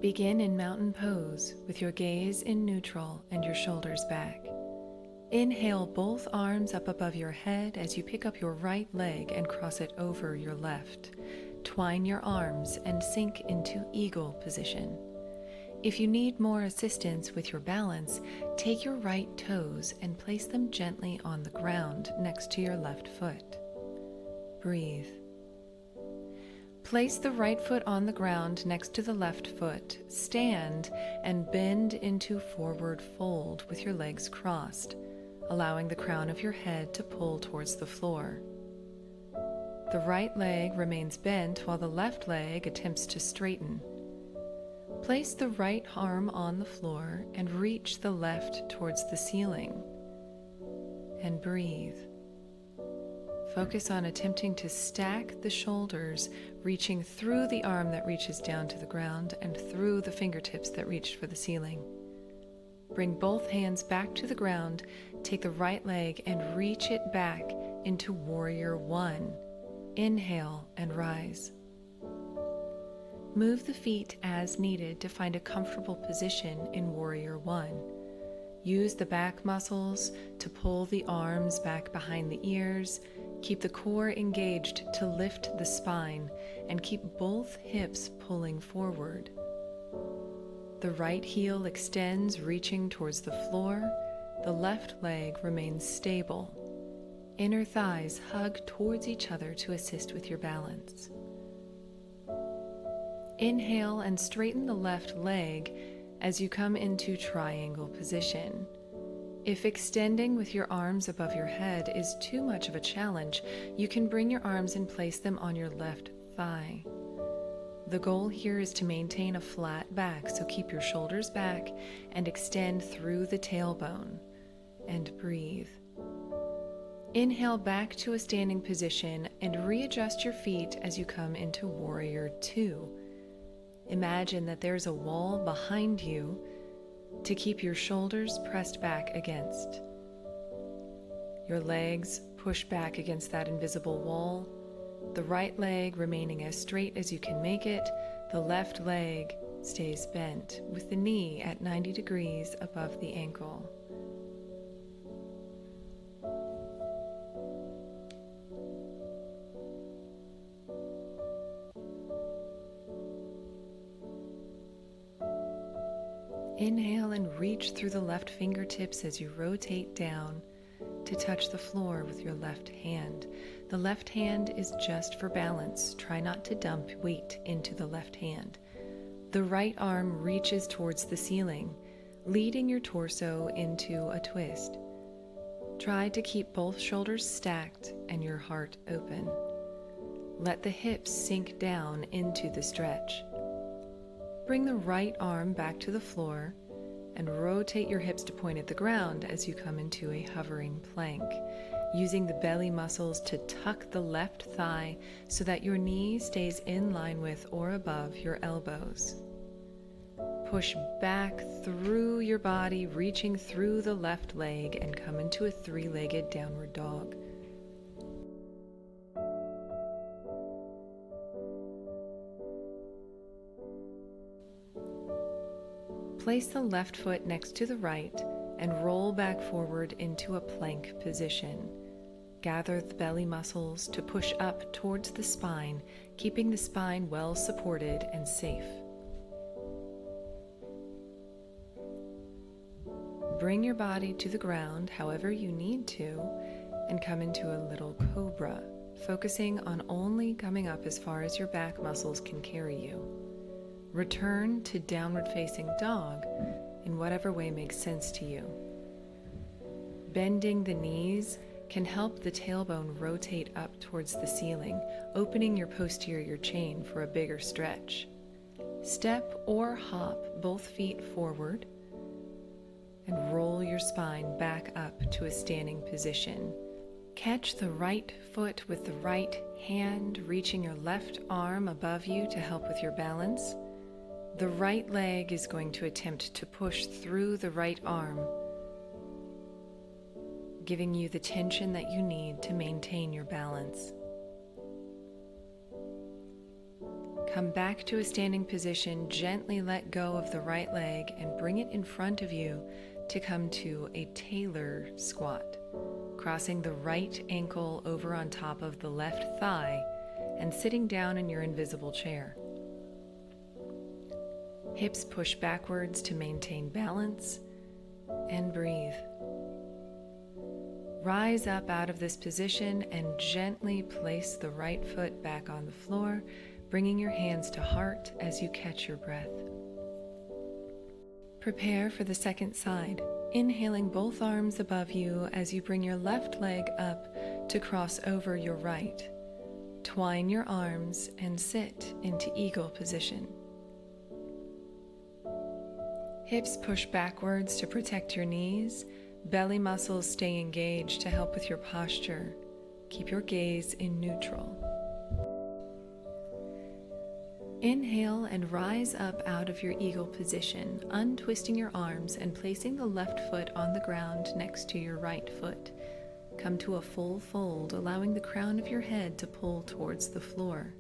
Begin in mountain pose with your gaze in neutral and your shoulders back. Inhale both arms up above your head as you pick up your right leg and cross it over your left. Twine your arms and sink into eagle position. If you need more assistance with your balance, take your right toes and place them gently on the ground next to your left foot. Breathe. Place the right foot on the ground next to the left foot. Stand and bend into forward fold with your legs crossed, allowing the crown of your head to pull towards the floor. The right leg remains bent while the left leg attempts to straighten. Place the right arm on the floor and reach the left towards the ceiling. And breathe. Focus on attempting to stack the shoulders, reaching through the arm that reaches down to the ground and through the fingertips that reach for the ceiling. Bring both hands back to the ground, take the right leg and reach it back into Warrior One. Inhale and rise. Move the feet as needed to find a comfortable position in Warrior One. Use the back muscles to pull the arms back behind the ears. Keep the core engaged to lift the spine and keep both hips pulling forward. The right heel extends, reaching towards the floor. The left leg remains stable. Inner thighs hug towards each other to assist with your balance. Inhale and straighten the left leg as you come into triangle position. If extending with your arms above your head is too much of a challenge, you can bring your arms and place them on your left thigh. The goal here is to maintain a flat back, so keep your shoulders back and extend through the tailbone. And breathe. Inhale back to a standing position and readjust your feet as you come into Warrior Two. Imagine that there's a wall behind you to keep your shoulders pressed back against. Your legs push back against that invisible wall, the right leg remaining as straight as you can make it, the left leg stays bent with the knee at 90 degrees above the ankle. Inhale and reach through the left fingertips as you rotate down to touch the floor with your left hand. The left hand is just for balance. Try not to dump weight into the left hand. The right arm reaches towards the ceiling, leading your torso into a twist. Try to keep both shoulders stacked and your heart open. Let the hips sink down into the stretch. Bring the right arm back to the floor and rotate your hips to point at the ground as you come into a hovering plank, using the belly muscles to tuck the left thigh so that your knee stays in line with or above your elbows. Push back through your body, reaching through the left leg, and come into a three-legged downward dog. Place the left foot next to the right and roll back forward into a plank position. Gather the belly muscles to push up towards the spine, keeping the spine well supported and safe. Bring your body to the ground however you need to and come into a little cobra, focusing on only coming up as far as your back muscles can carry you. Return to downward facing dog in whatever way makes sense to you. Bending the knees can help the tailbone rotate up towards the ceiling, opening your posterior chain for a bigger stretch. Step or hop both feet forward and roll your spine back up to a standing position. Catch the right foot with the right hand, reaching your left arm above you to help with your balance. The right leg is going to attempt to push through the right arm, giving you the tension that you need to maintain your balance. Come back to a standing position, gently let go of the right leg and bring it in front of you to come to a tailor squat, crossing the right ankle over on top of the left thigh and sitting down in your invisible chair. Hips push backwards to maintain balance, and breathe. Rise up out of this position and gently place the right foot back on the floor, bringing your hands to heart as you catch your breath. Prepare for the second side, inhaling both arms above you as you bring your left leg up to cross over your right. Twine your arms and sit into eagle position. Hips push backwards to protect your knees. Belly muscles stay engaged to help with your posture. Keep your gaze in neutral. Inhale and rise up out of your eagle position, untwisting your arms and placing the left foot on the ground next to your right foot. Come to a full fold, allowing the crown of your head to pull towards the floor.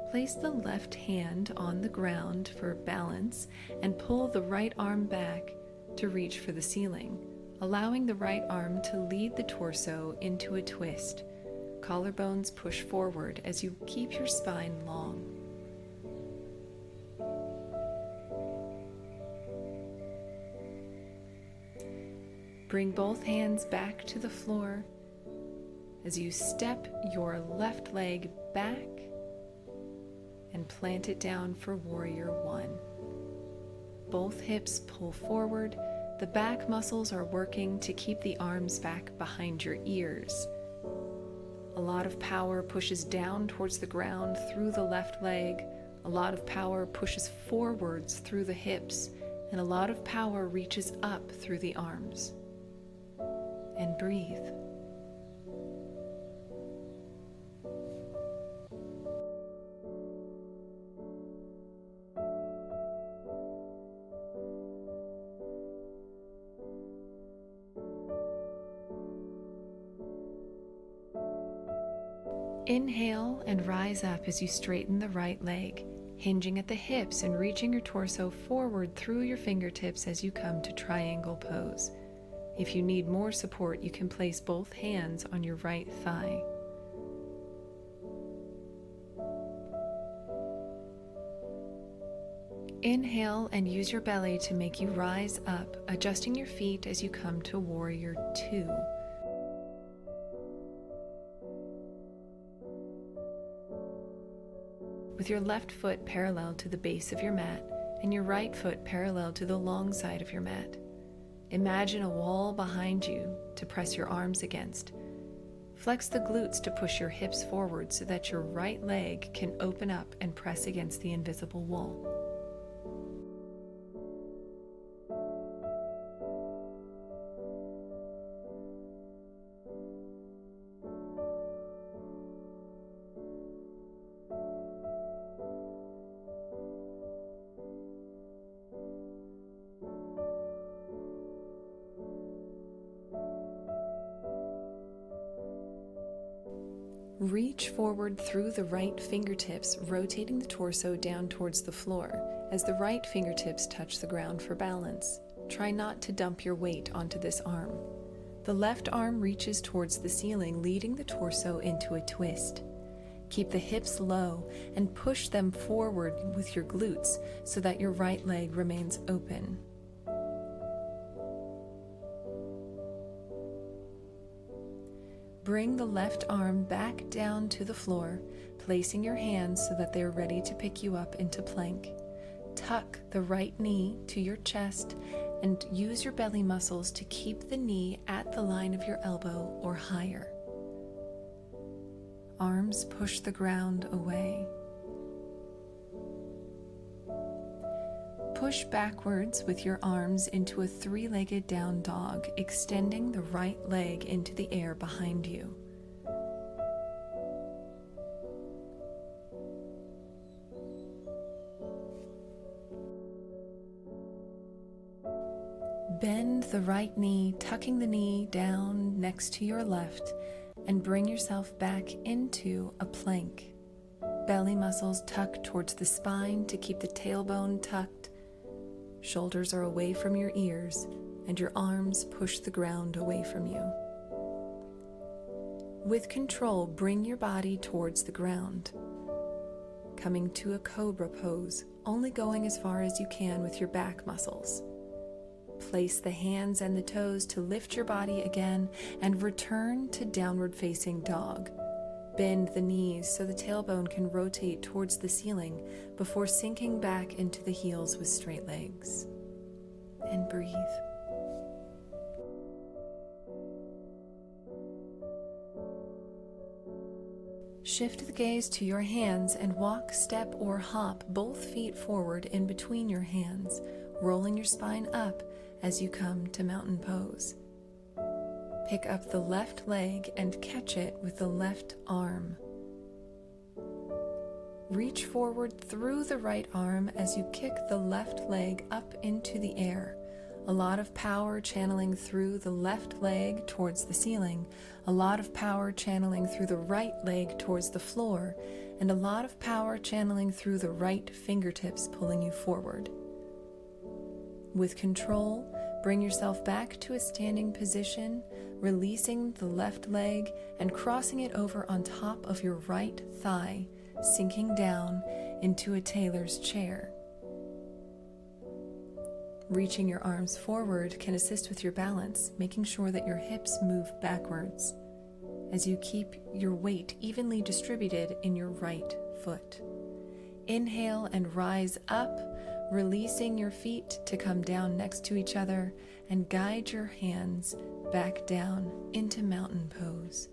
Place the left hand on the ground for balance and pull the right arm back to reach for the ceiling, allowing the right arm to lead the torso into a twist. Collarbones push forward as you keep your spine long. Bring both hands back to the floor as you step your left leg back and plant it down for Warrior One. Both hips pull forward. The back muscles are working to keep the arms back behind your ears. A lot of power pushes down towards the ground through the left leg. A lot of power pushes forwards through the hips. And a lot of power reaches up through the arms. And breathe. Inhale and rise up as you straighten the right leg, hinging at the hips and reaching your torso forward through your fingertips as you come to triangle pose. If you need more support, you can place both hands on your right thigh. Inhale and use your belly to make you rise up, adjusting your feet as you come to Warrior Two. With your left foot parallel to the base of your mat and your right foot parallel to the long side of your mat. Imagine a wall behind you to press your arms against. Flex the glutes to push your hips forward so that your right leg can open up and press against the invisible wall. Reach forward through the right fingertips, rotating the torso down towards the floor as the right fingertips touch the ground for balance. Try not to dump your weight onto this arm. The left arm reaches towards the ceiling, leading the torso into a twist. Keep the hips low and push them forward with your glutes so that your right leg remains open. Bring the left arm back down to the floor, placing your hands so that they are ready to pick you up into plank. Tuck the right knee to your chest and use your belly muscles to keep the knee at the line of your elbow or higher. Arms push the ground away. Push backwards with your arms into a three-legged down dog, extending the right leg into the air behind you. Bend the right knee, tucking the knee down next to your left, and bring yourself back into a plank. Belly muscles tuck towards the spine to keep the tailbone tucked. Shoulders are away from your ears, and your arms push the ground away from you. With control, bring your body towards the ground, coming to a cobra pose, only going as far as you can with your back muscles. Place the hands and the toes to lift your body again and return to downward facing dog. Bend the knees so the tailbone can rotate towards the ceiling before sinking back into the heels with straight legs. And breathe. Shift the gaze to your hands and walk, step, or hop both feet forward in between your hands, rolling your spine up as you come to mountain pose. Pick up the left leg and catch it with the left arm. Reach forward through the right arm as you kick the left leg up into the air. A lot of power channeling through the left leg towards the ceiling, a lot of power channeling through the right leg towards the floor, and a lot of power channeling through the right fingertips pulling you forward. With control, bring yourself back to a standing position, releasing the left leg and crossing it over on top of your right thigh, sinking down into a tailor's chair. Reaching your arms forward can assist with your balance, making sure that your hips move backwards as you keep your weight evenly distributed in your right foot. Inhale and rise up, releasing your feet to come down next to each other and guide your hands back down into mountain pose.